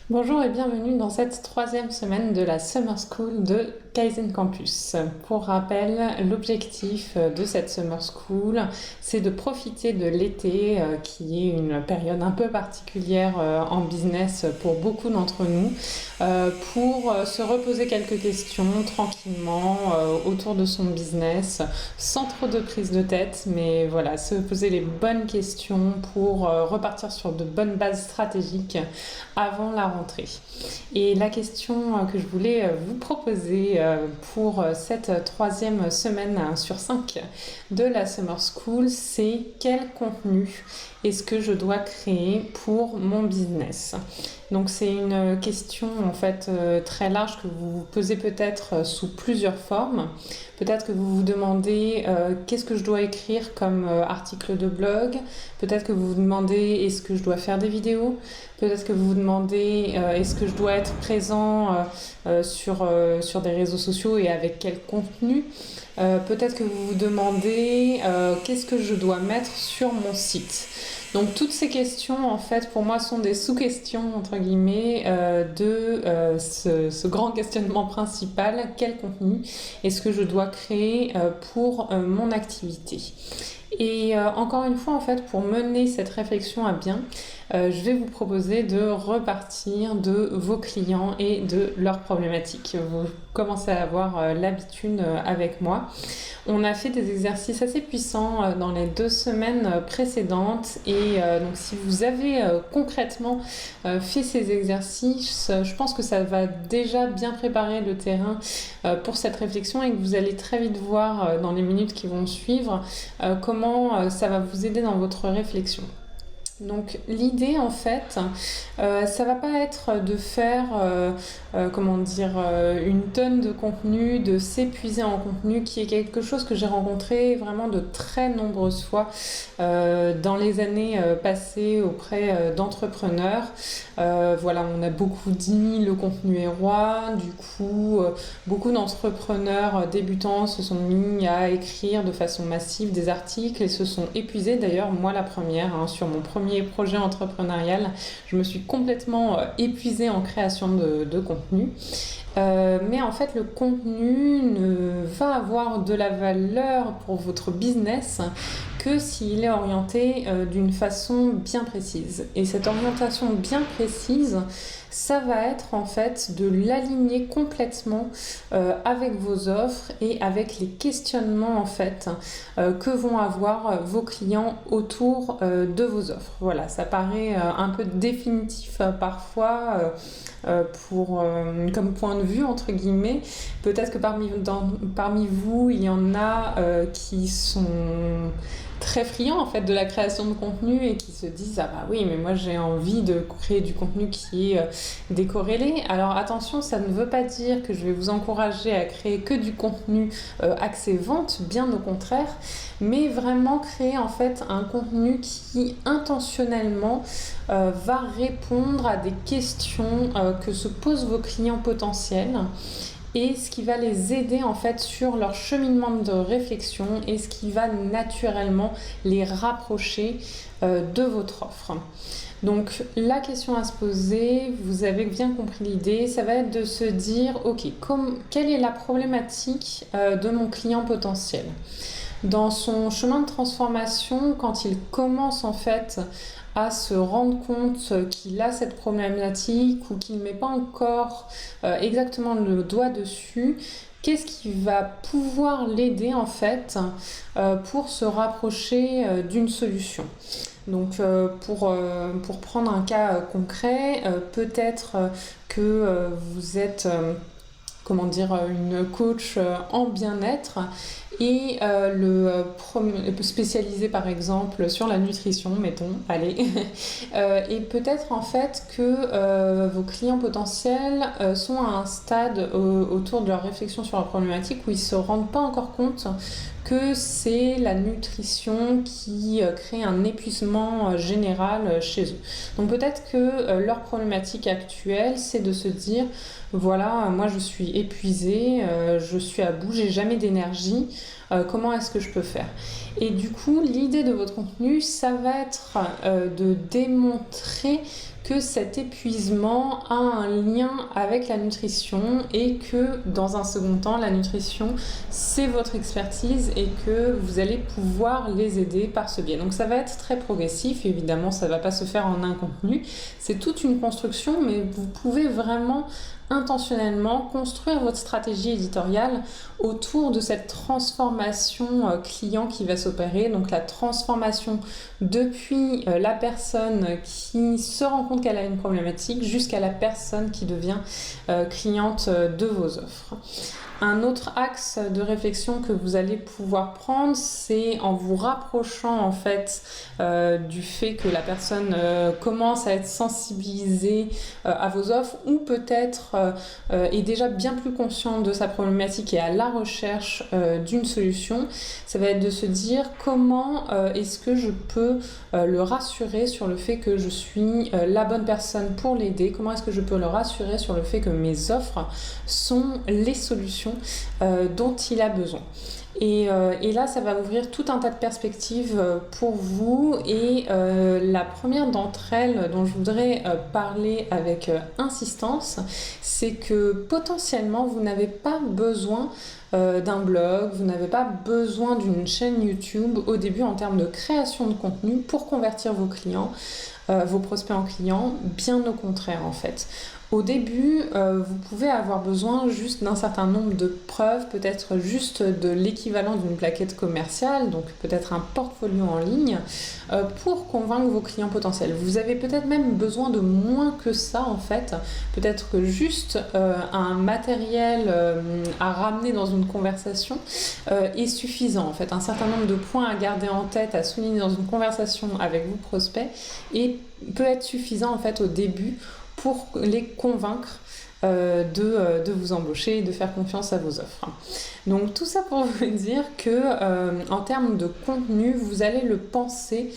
Bonjour et bienvenue dans cette troisième semaine de la Summer School de Kaizen Campus. Pour rappel, l'objectif de cette Summer School, c'est de profiter de l'été, qui est une période un peu particulière en business pour beaucoup d'entre nous, pour se reposer quelques questions tranquillement autour de son business, sans trop de prise de tête, mais voilà, se poser les bonnes questions pour repartir sur de bonnes bases stratégiques avant la rentrée. Et la question que je voulais vous proposer pour cette troisième semaine sur 5 de la Summer School, c'est quel contenu est-ce que je dois créer pour mon business? Donc c'est une question en fait très large que vous vous posez peut-être sous plusieurs formes. Peut-être que vous vous demandez qu'est-ce que je dois écrire comme article de blog. Peut-être que vous vous demandez est-ce que je dois faire des vidéos. Peut-être que vous vous demandez est-ce que je dois être présent sur des réseaux sociaux et avec quel contenu. Peut-être que vous vous demandez qu'est-ce que je dois mettre sur mon site. Donc toutes ces questions en fait pour moi sont des sous-questions entre guillemets de ce grand questionnement principal, quel contenu est-ce que je dois créer pour mon activité. Et encore une fois en fait pour mener cette réflexion à bien, je vais vous proposer de repartir de vos clients et de leurs problématiques. Vous commencez à avoir l'habitude avec moi. On a fait des exercices assez puissants dans les 2 semaines précédentes et donc si vous avez concrètement fait ces exercices, je pense que ça va déjà bien préparer le terrain pour cette réflexion et que vous allez très vite voir dans les minutes qui vont suivre comment ça va vous aider dans votre réflexion. Donc l'idée en fait, ça va pas être de faire une tonne de contenu, de s'épuiser en contenu, qui est quelque chose que j'ai rencontré vraiment de très nombreuses fois dans les années passées auprès d'entrepreneurs. Voilà, on a beaucoup dit le contenu est roi, du coup beaucoup d'entrepreneurs débutants se sont mis à écrire de façon massive des articles et se sont épuisés, d'ailleurs moi la première, sur mon premier projet entrepreneurial, je me suis complètement épuisée en création de contenu. Mais en fait, le contenu ne va avoir de la valeur pour votre business que s'il est orienté d'une façon bien précise. Et cette orientation bien précise, ça va être en fait de l'aligner complètement avec vos offres et avec les questionnements en fait que vont avoir vos clients autour de vos offres. Voilà, ça paraît un peu définitif parfois comme point de vue entre guillemets. Peut-être que parmi vous, il y en a qui sont très friands en fait de la création de contenu et qui se disent ah bah oui mais moi j'ai envie de créer du contenu qui est décorrélé. Alors attention, ça ne veut pas dire que je vais vous encourager à créer que du contenu axé vente, bien au contraire, mais vraiment créer en fait un contenu qui intentionnellement va répondre à des questions que se posent vos clients potentiels et ce qui va les aider en fait sur leur cheminement de réflexion et ce qui va naturellement les rapprocher de votre offre. Donc la question à se poser, vous avez bien compris l'idée, ça va être de se dire ok, quelle est la problématique de mon client potentiel ? Dans son chemin de transformation, quand il commence en fait à se rendre compte qu'il a cette problématique ou qu'il ne met pas encore exactement le doigt dessus, qu'est-ce qui va pouvoir l'aider en fait pour se rapprocher d'une solution. Donc pour prendre un cas concret, peut-être que vous êtes une coach en bien-être et spécialisé par exemple sur la nutrition, mettons, allez. Et peut-être en fait que vos clients potentiels sont à un stade autour de leur réflexion sur la problématique où ils ne se rendent pas encore compte que c'est la nutrition qui crée un épuisement général chez eux. Donc peut-être que leur problématique actuelle, c'est de se dire, voilà, moi je suis épuisée, je suis à bout, j'ai jamais d'énergie, comment est-ce que je peux faire? Et du coup, l'idée de votre contenu, ça va être de démontrer que cet épuisement a un lien avec la nutrition et que dans un second temps, la nutrition, c'est votre expertise et que vous allez pouvoir les aider par ce biais. Donc ça va être très progressif, évidemment, ça ne va pas se faire en un contenu. C'est toute une construction, mais vous pouvez vraiment intentionnellement construire votre stratégie éditoriale autour de cette transformation client qui va s'opérer, donc la transformation depuis la personne qui se rend compte qu'elle a une problématique jusqu'à la personne qui devient cliente de vos offres. Un autre axe de réflexion que vous allez pouvoir prendre, c'est en vous rapprochant en fait du fait que la personne commence à être sensibilisée à vos offres ou peut-être est déjà bien plus consciente de sa problématique et à la recherche d'une solution. Ça va être de se dire comment est-ce que je peux le rassurer sur le fait que je suis la bonne personne pour l'aider, comment est-ce que je peux le rassurer sur le fait que mes offres sont les solutions dont il a besoin. Et là, ça va ouvrir tout un tas de perspectives pour vous. Et la première d'entre elles dont je voudrais parler avec insistance, c'est que potentiellement, vous n'avez pas besoin d'un blog, vous n'avez pas besoin d'une chaîne YouTube au début en termes de création de contenu pour convertir vos clients, vos prospects en clients, bien au contraire en fait. Au début, vous pouvez avoir besoin juste d'un certain nombre de preuves, peut-être juste de l'équivalent d'une plaquette commerciale, donc peut-être un portfolio en ligne, pour convaincre vos clients potentiels. Vous avez peut-être même besoin de moins que ça en fait, peut-être que juste un matériel à ramener dans une conversation est suffisant en fait. Un certain nombre de points à garder en tête, à souligner dans une conversation avec vos prospects et peut être suffisant en fait au début pour les convaincre de vous embaucher et de faire confiance à vos offres. Donc tout ça pour vous dire que en termes de contenu, vous allez le penser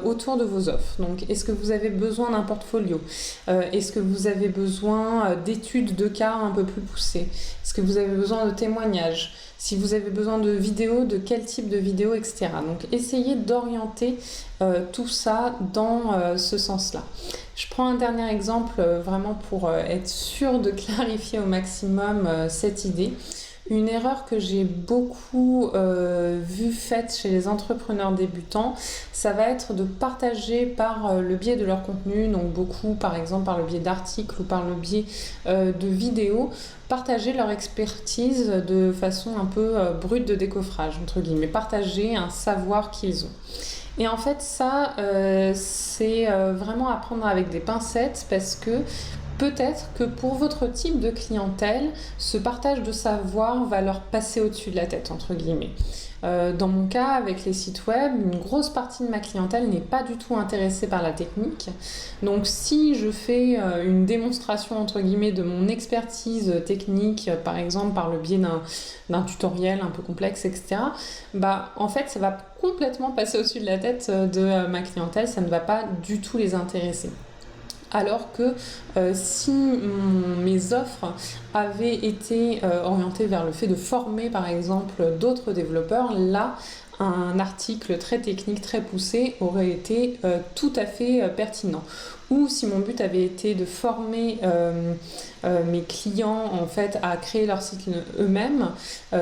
autour de vos offres. Donc est-ce que vous avez besoin d'un portfolio? Est-ce que vous avez besoin d'études de cas un peu plus poussées? Est-ce que vous avez besoin de témoignages? Si vous avez besoin de vidéos, de quel type de vidéos, etc. Donc essayez d'orienter tout ça dans ce sens-là. Je prends un dernier exemple vraiment pour être sûr de clarifier au maximum cette idée. Une erreur que j'ai beaucoup vue faite chez les entrepreneurs débutants, ça va être de partager par le biais de leur contenu, donc beaucoup par exemple par le biais d'articles ou par le biais de vidéos, partager leur expertise de façon un peu brute de décoffrage, entre guillemets, partager un savoir qu'ils ont. Et en fait, ça, c'est vraiment à prendre avec des pincettes parce que peut-être que pour votre type de clientèle, ce partage de savoir va leur passer au-dessus de la tête, entre guillemets. Dans mon cas, avec les sites web, une grosse partie de ma clientèle n'est pas du tout intéressée par la technique. Donc si je fais une démonstration entre guillemets de mon expertise technique, par exemple par le biais d'un tutoriel un peu complexe, etc., en fait ça va complètement passer au-dessus de la tête de ma clientèle, ça ne va pas du tout les intéresser. Alors que si mes offres avaient été orientées vers le fait de former par exemple d'autres développeurs, là un article très technique, très poussé aurait été tout à fait pertinent. Ou si mon but avait été de former mes clients en fait à créer leur site eux-mêmes,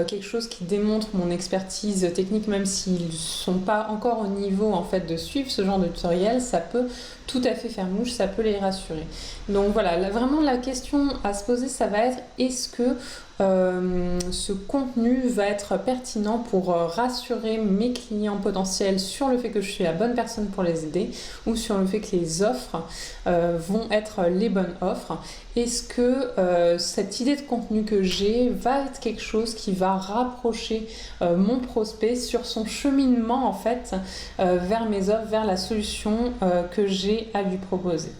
quelque chose qui démontre mon expertise technique, même s'ils ne sont pas encore au niveau en fait de suivre ce genre de tutoriel, ça peut tout à fait faire mouche, ça peut les rassurer. Donc voilà, vraiment la question à se poser, ça va être est-ce que ce contenu va être pertinent pour rassurer mes clients potentiels sur le fait que je suis la bonne personne pour les aider ou sur le fait que les offres vont être les bonnes offres. Est-ce que cette idée de contenu que j'ai va être quelque chose qui va rapprocher mon prospect sur son cheminement en fait vers mes offres, vers la solution que j'ai à lui proposer.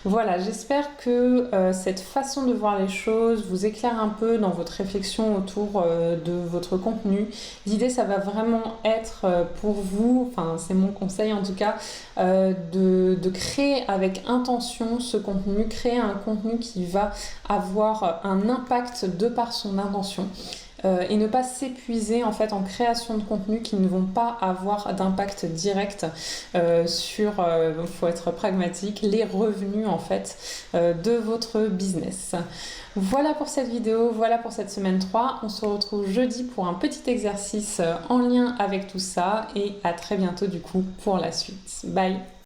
Voilà, j'espère que cette façon de voir les choses vous éclaire un peu dans votre réflexion autour de votre contenu. L'idée, ça va vraiment être pour vous, enfin c'est mon conseil en tout cas, de créer avec intention ce contenu, créer un contenu qui va avoir un impact de par son intention. et ne pas s'épuiser en fait en création de contenu qui ne vont pas avoir d'impact direct sur, faut être pragmatique, les revenus en fait de votre business. Voilà pour cette vidéo, voilà pour cette semaine 3. On se retrouve jeudi pour un petit exercice en lien avec tout ça et à très bientôt du coup pour la suite. Bye!